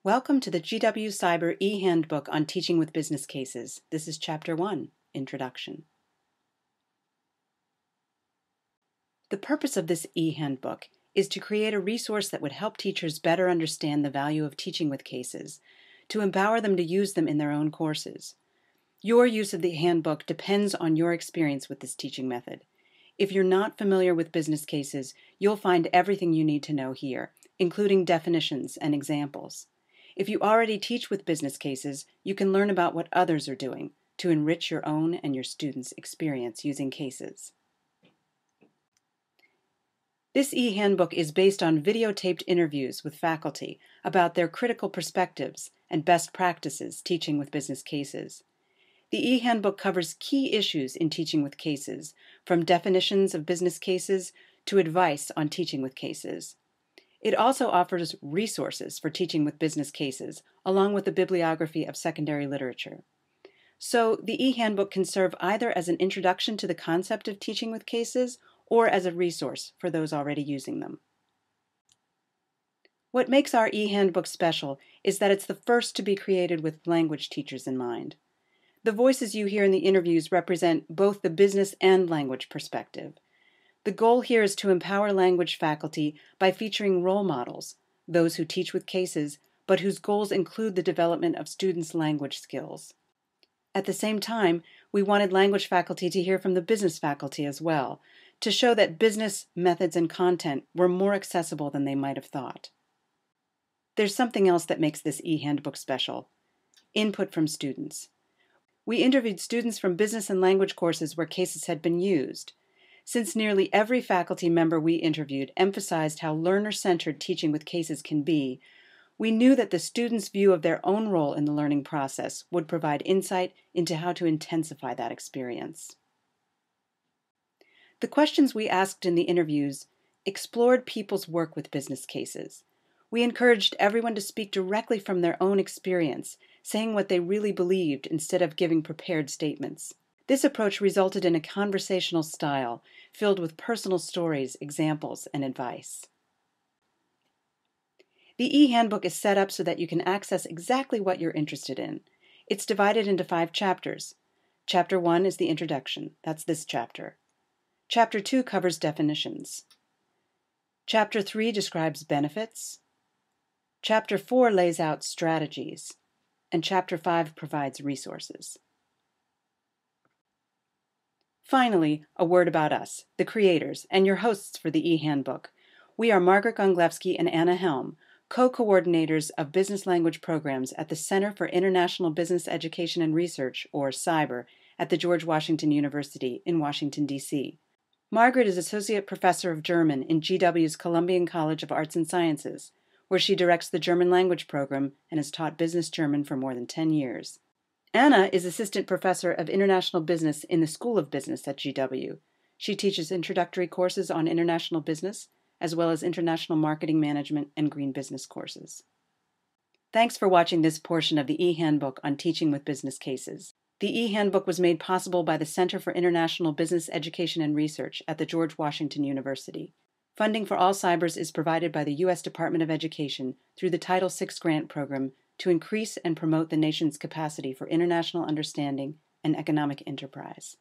Welcome to the GW Cyber e-Handbook on Teaching with Business Cases. This is Chapter 1, Introduction. The purpose of this e-Handbook is to create a resource that would help teachers better understand the value of teaching with cases, to empower them to use them in their own courses. Your use of the handbook depends on your experience with this teaching method. If you're not familiar with business cases, you'll find everything you need to know here, including definitions and examples. If you already teach with business cases, you can learn about what others are doing to enrich your own and your students' experience using cases. This e-handbook is based on videotaped interviews with faculty about their critical perspectives and best practices teaching with business cases. The e-handbook covers key issues in teaching with cases, from definitions of business cases to advice on teaching with cases. It also offers resources for teaching with business cases, along with a bibliography of secondary literature. So the e-handbook can serve either as an introduction to the concept of teaching with cases or as a resource for those already using them. What makes our e-handbook special is that it's the first to be created with language teachers in mind. The voices you hear in the interviews represent both the business and language perspective. The goal here is to empower language faculty by featuring role models, those who teach with cases, but whose goals include the development of students' language skills. At the same time, we wanted language faculty to hear from the business faculty as well, to show that business methods and content were more accessible than they might have thought. There's something else that makes this e-handbook special: input from students. We interviewed students from business and language courses where cases had been used. Since nearly every faculty member we interviewed emphasized how learner-centered teaching with cases can be, we knew that the students' view of their own role in the learning process would provide insight into how to intensify that experience. The questions we asked in the interviews explored people's work with business cases. We encouraged everyone to speak directly from their own experience, saying what they really believed instead of giving prepared statements. This approach resulted in a conversational style filled with personal stories, examples, and advice. The e-handbook is set up so that you can access exactly what you're interested in. It's divided into 5 chapters. Chapter 1 is the introduction. That's this chapter. Chapter 2 covers definitions. Chapter 3 describes benefits. Chapter 4 lays out strategies. And Chapter 5 provides resources. Finally, a word about us, the creators, and your hosts for the e-handbook. We are Margaret Gonglewski and Anna Helm, co-coordinators of business language programs at the Center for International Business Education and Research, or CYBER, at the George Washington University in Washington, D.C. Margaret is Associate Professor of German in GW's Columbian College of Arts and Sciences, where she directs the German language program and has taught business German for more than 10 years. Anna is Assistant Professor of International Business in the School of Business at GW. She teaches introductory courses on international business, as well as international marketing management and green business courses. Thanks for watching this portion of the e-handbook on teaching with business cases. The e-handbook was made possible by the Center for International Business Education and Research at the George Washington University. Funding for all cybers is provided by the U.S. Department of Education through the Title VI grant program to increase and promote the nation's capacity for international understanding and economic enterprise.